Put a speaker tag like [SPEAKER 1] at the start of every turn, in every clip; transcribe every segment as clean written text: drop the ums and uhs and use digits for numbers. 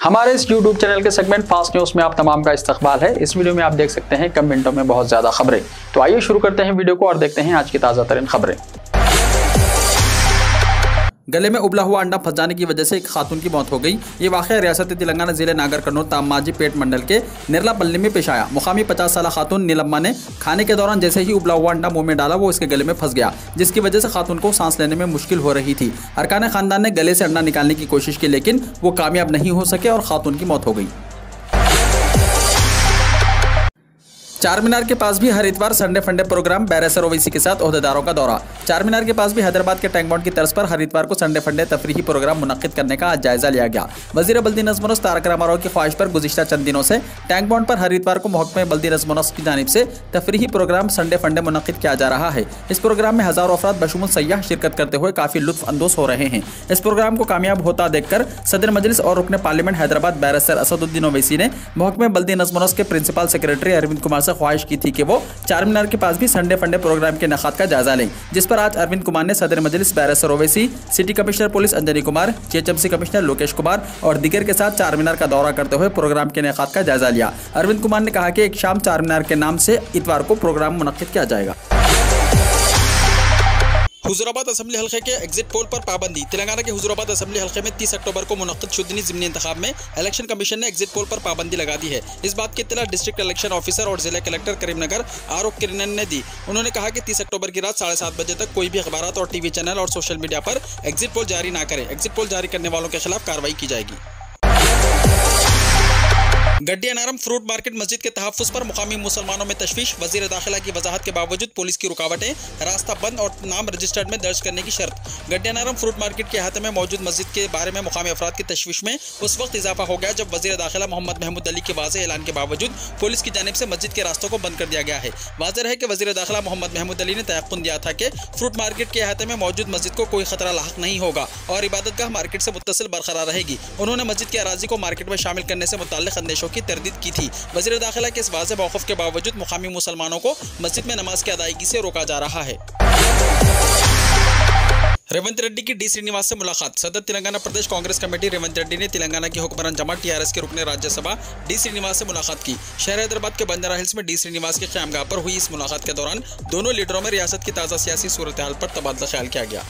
[SPEAKER 1] हमारे इस YouTube channel के सेगमेंट फास्ट न्यूज में आप तमाम का इस्तकबाल है। इस वीडियो में आप देख सकते हैं कम मिनटों में बहुत ज्यादा खबरें। तो आइए शुरू करते हैं वीडियो को और देखते हैं आज की ताजा तरीन खबरें।
[SPEAKER 2] गले में उबला हुआ अंडा फंस जाने की वजह से एक खातून की मौत हो गई। ये वाक़या रियासत तेलंगाना जिले नागर कन्नौर तामाजी पेट मंडल के नेरलापल्ली में पेश आया। मुकामी 50 साल खातून नीलम्मा ने खाने के दौरान जैसे ही उबला हुआ अंडा मुंह में डाला वो इसके गले में फंस गया, जिसकी वजह से खातून को सांस लेने में मुश्किल हो रही थी। अरकान खानदान ने गले से अंडा निकालने की कोशिश की, लेकिन वो कामयाब नहीं हो सके और खातून की मौत हो गई। चार मीनार के पास भी हर इतवार संडे फंडे प्रोग्राम, बैरिस्टर ओवैसी के साथ ओहदेदारों का दौरा। चार मीनार के पास भी हैदराबाद के टैंक बॉन्ड की तर्ज पर हर इतवार को संडे फंडे तफरीही प्रोग्राम मुनक्किद करने का आज जायजा लिया गया। वजीर बल्दी नज़्म व नस्क तारक रामाराव की ख्वाहिश पर गुज़िश्ता चंद दिनों से टैंक बॉन्ड पर हर इतवार को महकमे बल्दी नज़्म व नस्क की जानिब से तफरीही प्रोग्राम संडे फंडे मुनक्किद किया जा रहा है। इस प्रोग्राम में हज़ारों अफराद बशुमूल सय्याह शिरकत करते हुए काफ़ी लुत्फ अंदोज हो रहे हैं। इस प्रोग्राम को कामयाब होता देखकर सदर मजलिस और रुकने पार्लियामेंट हैदराबाद बैरिस्टर असदुद्दीन ओवैसी ने महकमे बल्दी नज़्म व नस्क के प्रिंसिपल सेक्रेटरी अरविंद कुमार से ख्वाहिश की थी कि वो चार मीनार के पास भी संडे फंडे प्रोग्राम के इनेकाद का जायजा लें, जिस पर आज अरविंद कुमार ने सदर Majlis barrister Owaisi, city commissioner police Anjani Kumar, GHMC commissioner Lokesh Kumar और दीगर के साथ चार मीनार का दौरा करते हुए प्रोग्राम के इनेकाद का जायजा लिया। अरविंद कुमार ने कहा कि एक शाम चार मीनार के नाम से इतवार को प्रोग्राम मुनक्किद किया जाएगा।
[SPEAKER 3] हुजूराबाद असेंबली हल्के के एग्जिट पोल पर पाबंदी। तेलंगाना के हुजूराबाद असेंबली हल्के में 30 अक्टूबर को मुनक्किद शुदनी ज़िमनी इंतखाब में इलेक्शन कमीशन ने एग्जिट पोल पर पाबंदी लगा दी है। इस बात की इत्तला डिस्ट्रिक्ट इलेक्शन ऑफिसर और जिला कलेक्टर करीमनगर आरोप किरणन ने दी। उन्होंने कहा कि 30 अक्टूबर की रात 7:30 बजे तक कोई भी अखबारात और टीवी चैनल और सोशल मीडिया पर एग्जिट पोल जारी ना करें। एग्जिट पोल जारी करने वालों के खिलाफ कार्रवाई की जाएगी। गड्डी अनारम फ्रूट मार्केट मस्जिद के तहफ्फुज़ पर मुकामी मुसलमानों में तशवीश। वजीर दाखिला की वजाहत के बावजूद पुलिस की रुकावटें, रास्ता बंद और नाम रजिस्टर्ड में दर्ज करने की शर्त। गड्डी अनारम फ्रूट मार्केट के अहाते में मौजूद मस्जिद के बारे में मुकामी अफराद की तशवीश में उस वक्त इजाफा हो गया जब वजीर दाखिला मोहम्मद महमूद अली के वाज़ेह ऐलान के बावजूद पुलिस की जानिब से मस्जिद के रास्तों को बंद कर दिया गया है। वाज़ेह है कि वजीर दाखिला मोहम्मद महमूद अली ने तयक़्क़ुन दिया था कि फ्रूट मार्केट के अहाते में मौजूद मस्जिद को कोई खतरा लाहक नहीं होगा और इबादतगाह मार्केट से मुत्तसिल बरकरार रहेगी। उन्होंने मस्जिद की अराजी को मार्केट में शामिल करने से मुताल्लिक़ अंदेशों की तरदीद की थी। वज़ीर दाखिला के इस वाज़ेह मौक़िफ़ के बावजूद मुकामी मुसलमानों को मस्जिद में नमाज की अदायगी से रोका जा रहा है। रेवंत रेड्डी की डी श्रीनिवास से मुलाकात। सदर तेलंगाना प्रदेश कांग्रेस कमेटी रेवंत रेड्डी ने तेलंगाना की हुक्मरान जमात टीआरएस के रुकने राज्यसभा डी श्रीनिवास से मुलाकात की। शहर हैदराबाद के बंजारा हिल्स में डी श्रीनिवास के क़यामगाह पर हुई इस मुलाकात के दौरान दोनों लीडरों में रियासत की ताज़ा सियासी सूरत हाल पर तबादला ख्याल किया गया।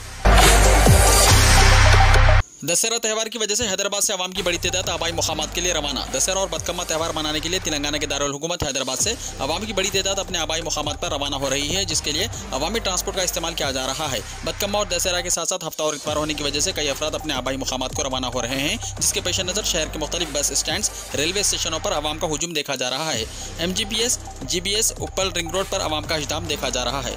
[SPEAKER 3] दशहरा त्यौहार की वजह से हैदराबाद से आवाम की बड़ी तादाद आबाई मुकामात के लिए रवाना। दशहरा और बदकम्मा त्यौहार मनाने के लिए तेलंगाना के दारुल हुकूमत हैदराबाद से आवाम की बड़ी तादाद अपने आबाई मुकामात पर रवाना हो रही है, जिसके लिए अवामी ट्रांसपोर्ट का इस्तेमाल किया जा रहा है। बदकम्मा और दशहरा के साथ साथ हफ्ता और इतवार होने की वजह से कई अफराद अपने आबाई मुकामात को रवाना हो रहे हैं, जिसके पेश नज़र शहर के मुख्तलिफ बस स्टैंड, रेलवे स्टेशनों पर आवाम का हुजूम देखा जा रहा है। MGPS, GBS, उप्पल रिंग रोड पर आवाम का इज्तिमाम देखा जा रहा है।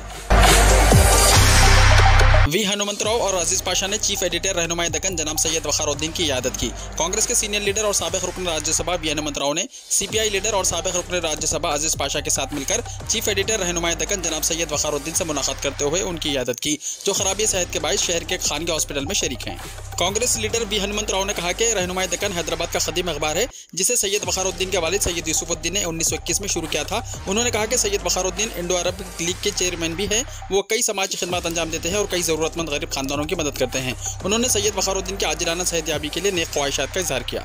[SPEAKER 3] वी हनुमंतराव और अजीज पाशा ने चीफ एडिटर रहनुमाई दक्कन जनाब सैयद वक़ारुद्दीन की इयादत की। कांग्रेस के सीनियर लीडर और साबिक़ रुकन राज्यसभा वी हनुमंतराव ने CPI लीडर और साबिक़ रुकन राज्यसभा अजीज पाशा के साथ मिलकर चीफ एडिटर रहनुमाई दक्कन जनाब सैयद वक़ारुद्दीन से मुलाकात करते हुए उनकी इयादत की, जो खराबी सेहत के बायस शहर के खानगी हॉस्पिटल में शरीक हैं। कांग्रेस लीडर वी हनुमंतराव ने कहा कि रहनुमाई दक्कन हैदराबाद का क़दीम अखबार है, जिसे सैयद वक़ारुद्दीन के वालिद सैयद यूसुफुद्दीन ने 1921 में शुरू किया था। उन्होंने कहा कि सैयद वक़ारुद्दीन इंडो अरब लीग के चेयरमैन भी है। वो कई समाजी खिदमत अंजाम देते हैं और कई ज़रूरतमंद गरीब खानदानों की मदद करते हैं। उन्होंने सैयद वक़ारुद्दीन की आजिलाना सेहतयाबी के लिए नेक ख्वाहिशात का इज़हार किया।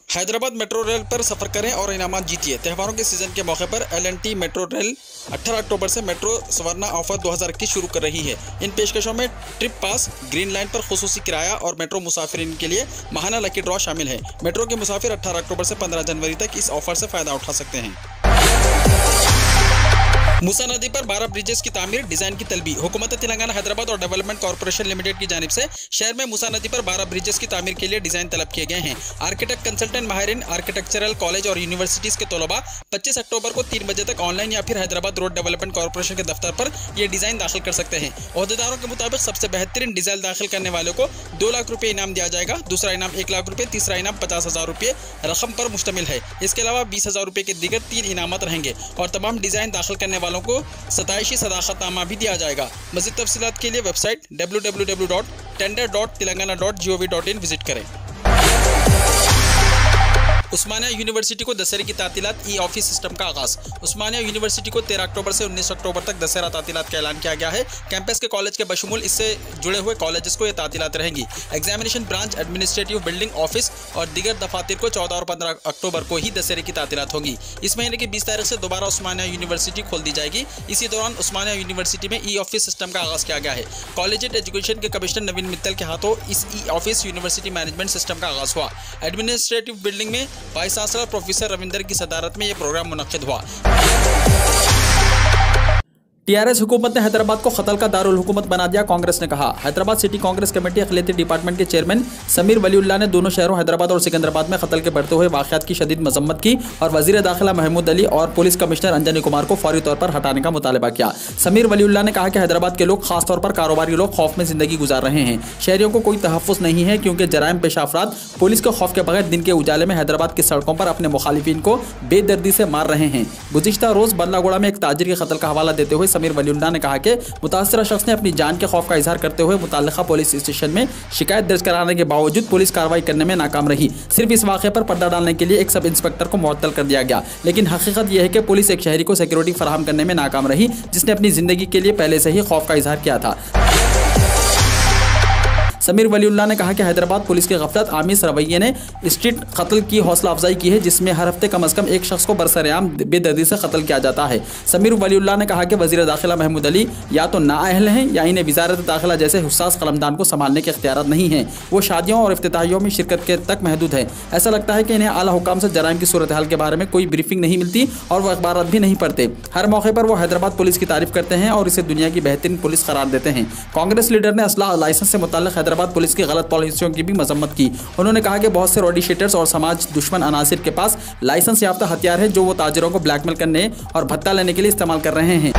[SPEAKER 3] हैदराबाद मेट्रो रेल पर सफ़र करें और इनामात जीतिए। त्योहारों के सीजन के मौके पर LNT मेट्रो रेल 18 अक्टूबर से मेट्रो स्वर्णा ऑफर 2021 शुरू कर रही है। इन पेशकशों में ट्रिप पास, ग्रीन लाइन पर खुसूसी किराया और मेट्रो मुसाफिरीन के लिए माहाना लकी ड्रॉ शामिल है। मेट्रो के मुसाफिर 18 अक्टूबर से 15 जनवरी तक इस ऑफर से फ़ायदा उठा सकते हैं। मूसा नदी पर 12 ब्रिजेस की तामीर, डिजाइन की तलबी। हुकूमत तेलंगाना हैदराबाद और डेवलपमेंट कॉर्पोरेशन लिमिटेड की जानिब से शहर में मूसा नदी पर 12 ब्रिजेस की तामीर के लिए डिजाइन तलब किए गए हैं। आर्किटेक्ट कंसल्टेंट माहिरीन आर्किटेक्चरल कॉलेज और यूनिवर्सिटीज के तलबा 25 अक्टूबर को 3 बजे तक ऑनलाइन या फिर हैदराबाद रोड डेवलपमेंट कॉर्पोरेशन के दफ्तर पर यह डिजाइन दाखिल कर सकते हैं। ओहदेदारों के मुताबिक सबसे बेहतरीन डिजाइन दाखिल करने वालों को 2 लाख रुपये इनाम दिया जाएगा। दूसरा इनाम 1 लाख रुपये, तीसरा इनाम 50,000 रुपये रकम पर मुश्तमिल है। इसके अलावा 20,000 रुपये के दीगर 3 इनामत रहेंगे और तमाम डिजाइन दाखिल करने वालों को सताइशी सदाकतनामा भी दिया जाएगा। मज़ीद तफसीलात के लिए वेबसाइट www.tender.telangana.gov.in विजिट करें। उस्मानिया यूनिवर्सिटी को दशहरे की तातीलात ई ऑफिस सिस्टम का आगाज। उस्मानिया यूनिवर्सिटी को 13 अक्टूबर से 19 अक्टूबर तक दशहरा तातीलात का ऐलान किया गया है। कैंपस के कॉलेज के बशमूल इससे जुड़े हुए कॉलेजेस को ये तातीलात रहेंगी। Examination branch, administrative building, office और दीगर दफातर को 14 और 15 अक्टूबर को ही दशहरे की तातीलात होगी। इस महीने की 20 तारीख से दोबारा उस्मानिया यूनिवर्सिटी खोल दी जाएगी। इसी दौरान उस्मानिया यूनिवर्सिटी में ई ऑफिस सिस्टम का आगाज किया गया है। कॉलेजिएट एजुकेशन के कमिश्नर नवीन मित्तल के हाथों इस e office university management system का आगाज हुआ। एडमिनिस्ट्रेटिव बिल्डिंग में वाइस चांसलर प्रोफेसर रविंदर की सदारत में यह प्रोग्राम मुनक्किद हुआ।
[SPEAKER 2] टीआरएस हुकूमत ने हैदराबाद को कत्ल का दारुल हुकूमत बना दिया। कांग्रेस ने कहा। हैदराबाद सिटी कांग्रेस कमेटी अखिलती डिपार्टमेंट के चेयरमैन समीर वलीउल्लाह ने दोनों शहरों हैदराबाद और सिकंदराबाद में कत्ल के बढ़ते हुए वाक़यात की शदीद मजम्मत की और वजीर दाखिला महमूद अली और पुलिस कमिश्नर अंजनी कुमार को फौरी तौर पर हटाने का मुतालबा किया। समीर वलीउल्लाह ने कहा कि हैदराबाद के लोग, खासतौर पर कारोबारी लोग, खौफ में जिंदगी गुजार रहे हैं। शहरियों को कोई तहफ़्फ़ुज़ नहीं है क्योंकि जराइम पेशा अफराद पुलिस के खौफ के बगैर दिन के उजाले में हैदराबाद की सड़कों पर अपने मुखालिफिन को बेदर्दी से मार रहे हैं। गुज़िश्ता रोज़ बल्लागुड़ा में एक ताजिर के कत्ल का हवाला देते हुए समीर वलीउल्लाह ने कहा कि मुतासरा शख्स ने अपनी जान के खौफ का इजहार करते हुए मुताल्लिका पुलिस स्टेशन में शिकायत दर्ज कराने के बावजूद पुलिस कार्रवाई करने में नाकाम रही। सिर्फ इस वाक़े पर पर्दा डालने के लिए एक सब इंस्पेक्टर को मुअत्तल कर दिया गया, लेकिन हकीकत यह है कि पुलिस एक शहरी को सिक्योरिटी फराहम करने में नाकाम रही जिसने अपनी जिंदगी के लिए पहले से ही खौफ का इजहार किया था। समीर वलीउल्लाह ने कहा कि हैदराबाद पुलिस के गफलत आमिस रवैये ने स्ट्रीट कत्ल की हौसला अफजाई की है, जिसमें हर हफ्ते कम अज़ कम एक शख्स को बरसरेआम बेदर्दी से कत्ल किया जाता है। समीर वलीउल्लाह ने कहा कि वज़ीर दाखिला महमूद अली या तो नाअहल हैं या इन्हें वज़ारत दाखिला जैसे हुस्सास कलमदान को संभालने के इख्तियारात नहीं हैं। वो शादियों और इफ्तिताहियों में शिरकत के तक महदूद है। ऐसा लगता है कि इन्हें आला हुकाम से जराइम की सूरत हाल के बारे में कोई ब्रीफिंग नहीं मिलती और वो अखबारात भी नहीं पढ़ते। हर मौके पर वो हैदराबाद पुलिस की तारीफ करते हैं और इसे दुनिया की बेहतरीन पुलिस करार देते हैं। कांग्रेस लीडर ने असलाह लाइसेंस से मुताल्लिक़ हैदराबाद पुलिस की गलत पॉलिसियों की भी मजम्मत की। उन्होंने कहा कि बहुत से रॉडी शीटर्स और समाज दुश्मन अनासिर के पास लाइसेंस याफ्ता हथियार है जो वो ताजिरों को ब्लैकमेल करने और भत्ता लेने के लिए इस्तेमाल कर रहे हैं।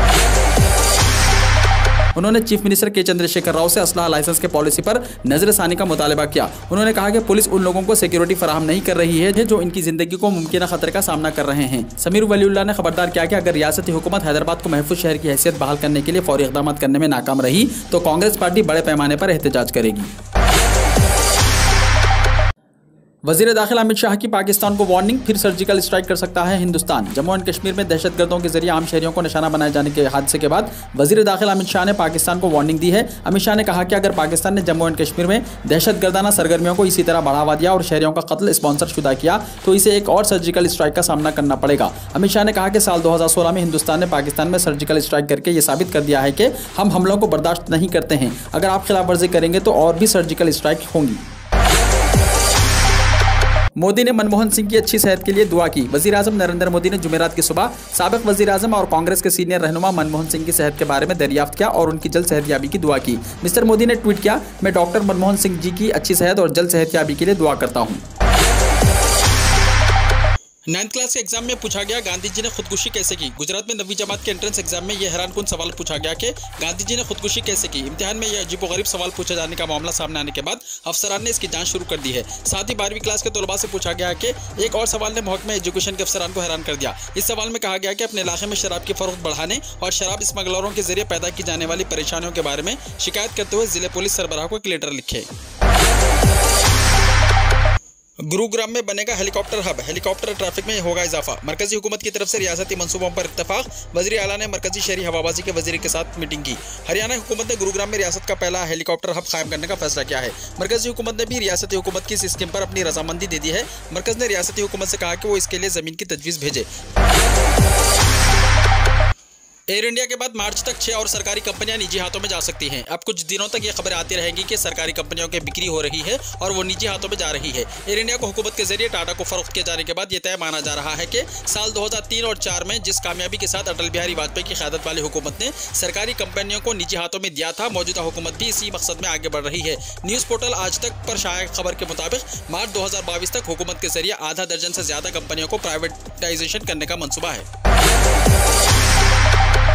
[SPEAKER 2] उन्होंने चीफ मिनिस्टर के चंद्रशेखर राव से असलाह लाइसेंस के पॉलिसी पर नजरसानी का मुतालबा किया। उन्होंने कहा कि पुलिस उन लोगों को सिक्योरिटी फराहम नहीं कर रही है जो इनकी जिंदगी को मुमकिन खतरे का सामना कर रहे हैं। समीर वलीउल्लाह ने खबरदार किया कि अगर रियासती हुकूमत हैदराबाद को महफूज शहर की हैसियत बहाल करने के लिए फौरी इक़दाम करने में नाकाम रही तो कांग्रेस पार्टी बड़े पैमाने पर एहतजाज करेगी। वज़ीर दाखिला अमित शाह की पाकिस्तान को वार्निंग, फिर सर्जिकल स्ट्राइक कर सकता है हिंदुस्तान। जम्मू एंड कश्मीर में दहशतगर्दों के जरिए आम शहरियों को निशाना बनाए जाने के हादसे के बाद वज़ीर दाखिला अमित शाह ने पाकिस्तान को वार्निंग दी है। अमित शाह ने कहा कि अगर पाकिस्तान ने जम्मू एंड कश्मीर में दहशतगर्दाना सरगर्मियों को इसी तरह बढ़ावा दिया और शहरियों का कत्ल स्पॉन्सर शुदा किया तो इसे एक और सर्जिकल स्ट्राइक का सामना करना पड़ेगा। अमित शाह ने कहा कि साल 2016 में हिंदुस्तान ने पाकिस्तान में सर्जिकल स्ट्राइक करके ये साबित कर दिया है कि हम हमलों को बर्दाश्त नहीं करते हैं। अगर आप खिलाफ वर्जी करेंगे तो और भी सर्जिकल स्ट्राइक होंगी। मोदी ने मनमोहन सिंह की अच्छी सेहत के लिए दुआ की। वज़ीर आज़म नरेंद्र मोदी ने जुमेरात की सुबह साबिक़ वज़ीर आज़म और कांग्रेस के सीनियर रहनुमा मनमोहन सिंह की सेहत के बारे में दरियाफ्त किया और उनकी जल्द सेहतयाबी की दुआ की। मिस्टर मोदी ने ट्वीट किया, मैं डॉक्टर मनमोहन सिंह जी की अच्छी सेहत और जल्द सेहतयाबी के लिए दुआ करता हूँ।
[SPEAKER 3] 9th क्लास के एग्जाम में पूछा गया गांधी जी ने खुदकुशी कैसे की। गुजरात में 9वीं जमात के एंट्रेंस एग्जाम में यह हैरानकुन सवाल पूछा गया कि गांधी जी ने खुदकुशी कैसे की। इम्तिहान में यह अजीबोगरीब सवाल पूछे जाने का मामला सामने आने के बाद अफसरान ने इसकी जांच शुरू कर दी है। साथ ही 12वीं क्लास के तलबा से पूछा गया कि एक और सवाल ने महकमे एजुकेशन के अफसरान को हैरान कर दिया। इस सवाल में कहा गया कि अपने इलाके में शराब की फरोख्त बढ़ाने और शराब स्मगलरों के जरिए पैदा की जाने वाली परेशानियों के बारे में शिकायत करते हुए जिले पुलिस सरबराह को एक लेटर लिखे। गुरुग्राम में बनेगा हेलीकॉप्टर हब, हेलीकॉप्टर ट्रैफिक में होगा इजाफा। मरकजी हुकूमत की तरफ से रियासती मंसूबों पर इत्तफाक। वज़ीर आला ने मरकजी शहरी हवाबाजी के वज़ीर के साथ मीटिंग की। हरियाणा हुकूमत ने गुरुग्राम में रियासत का पहला हेलीकॉप्टर हब कायम करने का फैसला किया है। मरकजी हुकूमत ने भी रियासती हुकूमत की इस स्कीम पर अपनी रजामंदी दे दी है। मरकज ने रियासती हुकूमत से कहा कि वो इसके लिए ज़मीन की तजवीज़ भेजे। एयर इंडिया के बाद मार्च तक 6 और सरकारी कंपनियां निजी हाथों में जा सकती हैं। अब कुछ दिनों तक ये खबरें आती रहेंगी कि सरकारी कंपनियों की बिक्री हो रही है और वो निजी हाथों में जा रही है। एयर इंडिया को हुकूमत के जरिए टाटा को फरोख्त किए जाने के बाद ये तय माना जा रहा है कि साल 2003 और 4 में जिस कामयाबी के साथ अटल बिहारी वाजपेयी की क़यादत वाली हुकूमत ने सरकारी कंपनियों को निजी हाथों में दिया था, मौजूदा हुकूमत भी इसी मकसद में आगे बढ़ रही है। न्यूज़ पोर्टल आज तक पर शाया खबर के मुताबिक मार्च 2022 तक हुकूमत के जरिए आधा दर्जन से ज्यादा कंपनियों को प्राइवेटाइजेशन करने का मंसूबा है।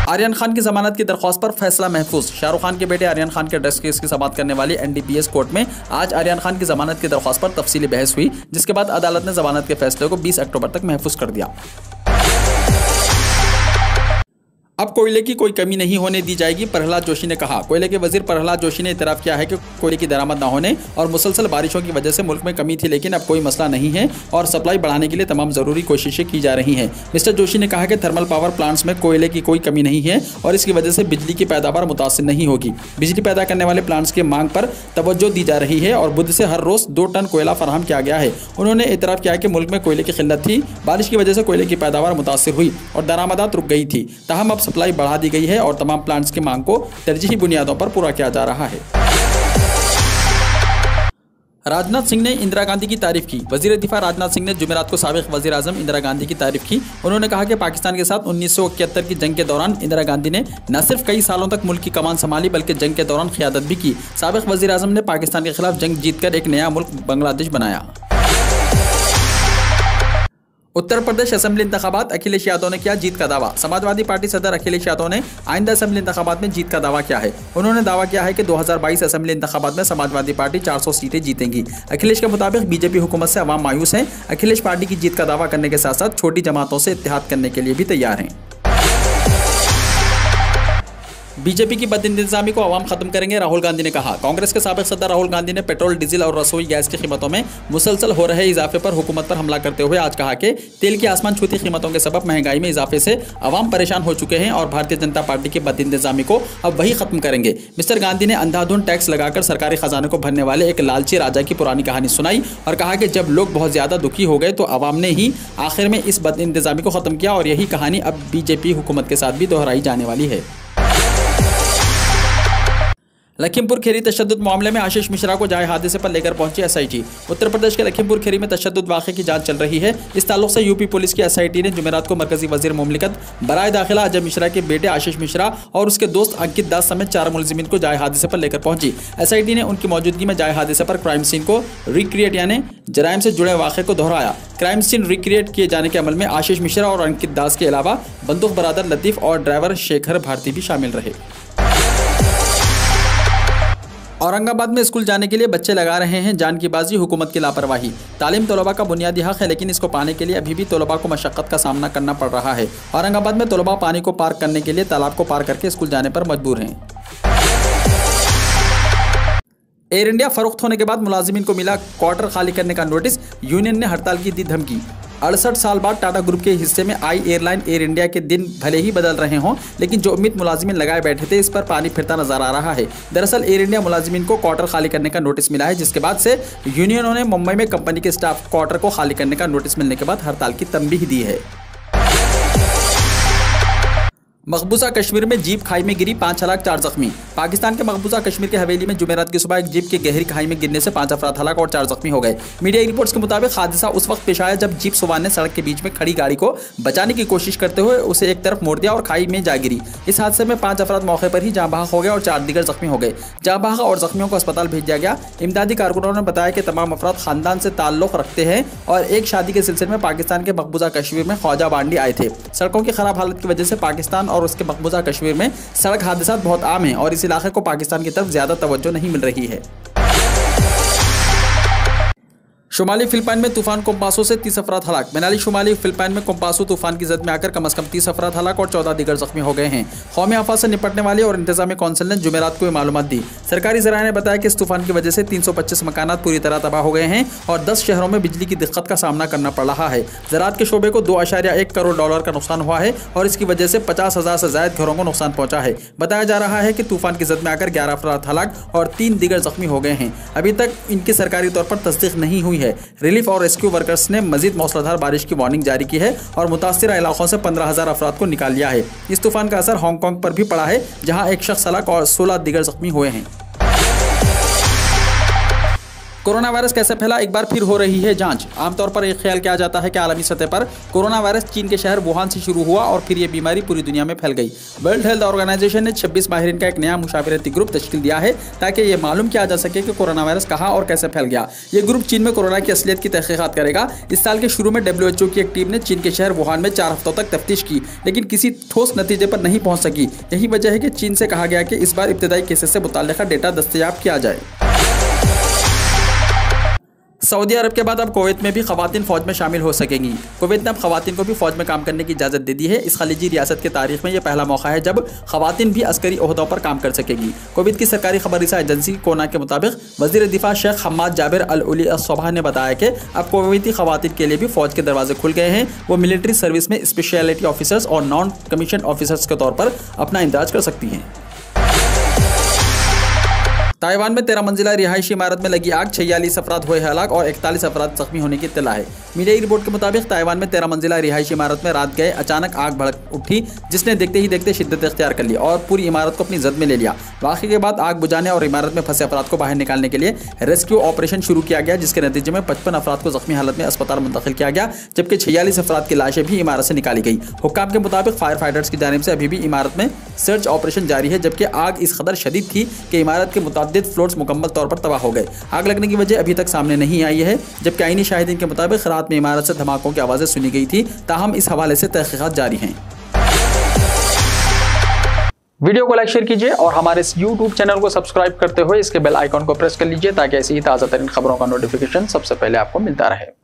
[SPEAKER 2] आर्यन खान की जमानत की दरख्वास्त पर फैसला महफूज। शाहरुख खान के बेटे आर्यन खान के ड्रग्स केस की समाअत करने वाली NDPS कोर्ट में आज आर्यन खान की जमानत की दरख्वास्त पर तफसीली बहस हुई, जिसके बाद अदालत ने जमानत के फैसले को 20 अक्टूबर तक महफूज कर दिया। अब कोयले की कोई कमी नहीं होने दी जाएगी, प्रहलाद जोशी ने कहा। कोयले के वजीर प्रहलाद जोशी ने इतराफ़ किया है कि कोयले की दरामद न होने और मुसलसल बारिशों की वजह से मुल्क में कमी थी, लेकिन अब कोई मसला नहीं है और सप्लाई बढ़ाने के लिए तमाम ज़रूरी कोशिशें की जा रही हैं। मिस्टर जोशी ने कहा कि थर्मल पावर प्लांट्स में कोयले की कोई कमी नहीं है और इसकी वजह से बिजली की पैदावार मुतासिर नहीं होगी। बिजली पैदा करने वाले प्लांट्स की मांग पर तवज्जो दी जा रही है और बुध से हर रोज़ 2 टन कोयला फराहम किया गया है। उन्होंने इतराफ़ किया कि मुल्क में कोयले की किल्लत थी, बारिश की वजह से कोयले की पैदावार मुतासिर हुई और दरामदात रुक गई थी। ताहम अब सप्लाई बढ़ा दी गई है और तमाम प्लांट्स की मांग को तरजीही बुनियादों पर पूरा किया जा रहा है। राजनाथ सिंह ने इंदिरा गांधी की तारीफ की। वजीर दिफा राजनाथ सिंह ने जुमेरात को साबिक वजीर आजम इंदिरा गांधी की तारीफ की। उन्होंने कहा कि पाकिस्तान के साथ 1971 की जंग के दौरान इंदिरा गांधी ने न सिर्फ कई सालों तक मुल्क की कमान संभाली बल्कि जंग के दौरान क़ियादत भी की। साबिक वजीर आजम ने पाकिस्तान के खिलाफ जंग जीतकर एक नया मुल्क बांग्लादेश बनाया। उत्तर प्रदेश असेंबली इंतखाबात, अखिलेश यादव ने किया जीत का दावा। समाजवादी पार्टी सदर अखिलेश यादव ने आइंदा असेंबली इंतखाबात में जीत का दावा किया है। उन्होंने दावा किया है कि 2022 असेंबली इंतखाबात में समाजवादी पार्टी 400 सीटें जीतेंगी। अखिलेश के मुताबिक बीजेपी हुकूमत से अवाम मायूस हैं। अखिलेश पार्टी की जीत का दावा करने के साथ साथ छोटी जमातों से इत्तेहाद करने के लिए भी तैयार हैं। बीजेपी की बदइंतजामी को अवाम खत्म करेंगे, राहुल गांधी ने कहा। कांग्रेस के साबिक सदर राहुल गांधी ने पेट्रोल, डीजल और रसोई गैस की कीमतों में मुसलसल हो रहे इजाफे पर हुकूमत पर हमला करते हुए आज कहा कि तेल की आसमान छूती कीमतों के सबब महंगाई में इजाफे से अवाम परेशान हो चुके हैं और भारतीय जनता पार्टी की बदइंतजामी को अब वही खत्म करेंगे। मिस्टर गांधी ने अंधाधुंध टैक्स लगाकर सरकारी खजाने को भरने वाले एक लालची राजा की पुरानी कहानी सुनाई और कहा कि जब लोग बहुत ज्यादा दुखी हो गए तो अवाम ने ही आखिर में इस बदइंतजामी को खत्म किया और यही कहानी अब बीजेपी हुकूमत के साथ भी दोहराई जाने वाली है। लखीमपुर खीरी तशद्दुद मामले में आशीष मिश्रा को जाए हादसे पर लेकर पहुंची एसआईटी। उत्तर प्रदेश के लखीमपुर खीरी में तशद्दुद वाक़े की जांच चल रही है। इस ताल्लुक से यूपी पुलिस की एसआईटी ने जुमेरात को मरकजी वजीर मुमलिकत बराए दाखिला अजय मिश्रा के बेटे आशीष मिश्रा और उसके दोस्त अंकित दास समेत 4 मुलजिमीन को जाए हादसे पर लेकर पहुंची। एसआईटी ने उनकी मौजूदगी में जाए हादसे पर क्राइम सीन को रिक्रिएट यानी जराइम से जुड़े वाक़े को दोहराया। क्राइम सीन रिक्रिएट किए जाने के अमल में आशीष मिश्रा और अंकित दास के अलावा बंदूक बरादर लतीफ़ और ड्राइवर शेखर भारती भी शामिल रहे। औरंगाबाद में स्कूल जाने के लिए बच्चे लगा रहे हैं जान की बाजी, हुकूमत की लापरवाही। तालीम तलबा का बुनियादी हक है, लेकिन इसको पाने के लिए अभी भी तलबा को मशक्क़त का सामना करना पड़ रहा है। औरंगाबाद में तलबा पानी को पार करने के लिए तालाब को पार करके स्कूल जाने पर मजबूर हैं। एयर इंडिया फरोख्त होने के बाद मुलाजिमीन को मिला क्वार्टर खाली करने का नोटिस, यूनियन ने हड़ताल की दी धमकी। 68 साल बाद टाटा ग्रुप के हिस्से में आई एयरलाइन एयर इंडिया के दिन भले ही बदल रहे हों, लेकिन जो उम्मीद मुलाजिमीन लगाए बैठे थे इस पर पानी फिरता नजर आ रहा है। दरअसल एयर इंडिया मुलाजिमीन को क्वार्टर खाली करने का नोटिस मिला है, जिसके बाद से यूनियनों ने मुंबई में कंपनी के स्टाफ क्वार्टर को खाली करने का नोटिस मिलने के बाद हड़ताल की तंबीह दी है। मकबूजा कश्मीर में जीप खाई में गिरी, 5 हलाक 4 जख्मी। पाकिस्तान के मकबूजा कश्मीर के हवेली में जुमेरात की सुबह एक जीप के गहरी खाई में गिरने से 5 अफराद हलाक और 4 जख्मी हो गए। मीडिया रिपोर्ट्स के मुताबिक हादसा उस वक्त पेश आया जब जीप सवार ने सड़क के बीच में खड़ी गाड़ी को बचाने की कोशिश करते हुए उसे एक तरफ मोड़ दिया और खाई में जा गिरी। इस हादसे में 5 अफराद मौके पर ही जाँ बहक हो गए और 4 दीगर जख्मी हो गए। जाँ बहक और जख्मियों को अस्पताल भेज दिया गया। इमदादी कारकुनों ने बताया कि तमाम अफराद खानदान से ताल्लुक रखते हैं और एक शादी के सिलसिले में पाकिस्तान के मकबूजा कश्मीर में ख्वाजा बांडी आए थे। सड़कों की खराब हालत की वजह से पाकिस्तान और उसके मकबूजा कश्मीर में सड़क हादसा बहुत आम है और इस इलाके को पाकिस्तान की तरफ ज्यादा तवज्जो नहीं मिल रही है। शुमाली फिलिपाइन में तूफान कोम्पासो से 30 अफराद हलाक। मनाली शुमाली फिलिपाइन में कोम्पासो तूफान की जद में आकर कम से कम 30 अफराद हलाक और 14 दीगर जख्मी हो गए हैं। कौमी आफत से निपटने वाली और इंतजामी कौंसिल ने जुमेरात को ये मालूमात दी। सरकारी ज़राए ने बताया कि इस तूफान की वजह से 325 मकानात पूरी तरह तबाह हो गए हैं और 10 शहरों में बिजली की दिक्कत का सामना करना पड़ रहा है। ज़राअत के शोबे को $2.1 करोड़ का नुकसान हुआ है और इसकी वजह से 50,000 से ज़ायद घरों को नुकसान पहुंचा है। बताया जा रहा है कि तूफान की जद में आकर 11 अफराद हलाक और 3 दीगर जख्मी हो गए हैं। अभी तक इनकी सरकारी तौर पर तस्दीक नहीं हुई है। रिलीफ और रेस्क्यू वर्कर्स ने मजीद मौसलाधार बारिश की वार्निंग जारी की है और मुतासिर इलाकों से 15,000 अफराद को निकाल लिया है। इस तूफान का असर हांगकांग पर भी पड़ा है, जहां एक शख्स हलाक और 16 दीगर जख्मी हुए हैं। कोरोना वायरस कैसे फैला, एक बार फिर हो रही है जांच। आमतौर पर एक ख्याल किया जाता है कि आलमी सतह पर कोरोना वायरस चीन के शहर वुहान से शुरू हुआ और फिर यह बीमारी पूरी दुनिया में फैल गई। वर्ल्ड हेल्थ ऑर्गेनाइजेशन ने 26 माहिरीन का एक नया मुशावरती ग्रुप तश्कील दिया है ताकि ये मालूम किया जा सके कि कोरोना वायरस कहाँ और कैसे फैल गया। ये ग्रुप चीन में कोरोना की असलियत की तहकीकात करेगा। इस साल के शुरू में WHO की एक टीम ने चीन के शहर वुहान में 4 हफ्तों तक तफ्तीश की, लेकिन किसी ठोस नतीजे पर नहीं पहुंच सकी। यही वजह है कि चीन से कहा गया कि इस बार इब्तदाई केसेस से मुताल्लिका डेटा दस्तयाब किया जाए। सऊदी अरब के बाद अब कुवैत में भी खवातीन फौज में शामिल हो सकेंगी। कुवैत ने अब खवातीन को भी फौज में काम करने की इजाज़त दे दी है। इस खलीजी रियासत की तारीख में यह पहला मौका है जब खवातीन भी अस्करी ओहदों पर काम कर सकेंगी। कुवैत की सरकारी खबररसा एजेंसी कोना के मुताबिक वज़ीर दिफा शेख हम्माद जाबिर अल उली अस-सबाह ने बताया कि अब कुवैती खवातीन के लिए भी फौज के दरवाजे खुल गए हैं। वो मिलिट्री सर्विस में स्पेशलिटी ऑफिसर्स और नॉन कमीशन ऑफिसर्स के तौर पर अपना इंदराज कर सकती हैं। ताइवान में 13 मंजिला रिहायशी इमारत में लगी आग, 46 अफराद हुए हलाक और 41 अफराद जख्मी होने की इत्तला है। मीडिया की रिपोर्ट के मुताबिक ताइवान में 13 मंजिला रिहायशी इमारत में रात गए अचानक आग भड़क उठी, जिसने देखते ही देखते शिद्दत इख्तियार कर ली और पूरी इमारत को अपनी जद में ले लिया। वाक़े के बाद आग बुझाने और इमारत में फंसे अफराद को बाहर निकालने के लिए रेस्क्यू ऑपरेशन शुरू किया गया, जिसके नतीजे में 55 अफराद को जख्मी हालत में अस्पताल मुंतकिल किया गया, जबकि 46 अफराद की लाशें भी इमारत से निकाली गई। हुक्काम के मुताबिक फायर फाइटर्स की जानिब से अभी भी इमारत में सर्च ऑपरेशन जारी है, जबकि आग इस कदर शदीद थी कि इमारत के मुतअद्दिद फ्लोर्स मुकम्मल तौर पर तबाह हो गए। आग लगने की वजह अभी तक सामने नहीं आई है, जबकि आईनी शाहिदीन के मुताबिक रात में इमारत से धमाकों की आवाज़ें सुनी गई थी। ताहम इस हवाले से तहकीकात जारी हैं।
[SPEAKER 1] वीडियो को लाइक शेयर कीजिए और हमारे इस YouTube चैनल को सब्सक्राइब करते हुए इसके बेल आइकॉन को प्रेस कर लीजिए ताकि ऐसी ही ताज़ा तरीन खबरों का नोटिफिकेशन सबसे पहले आपको मिलता रहे।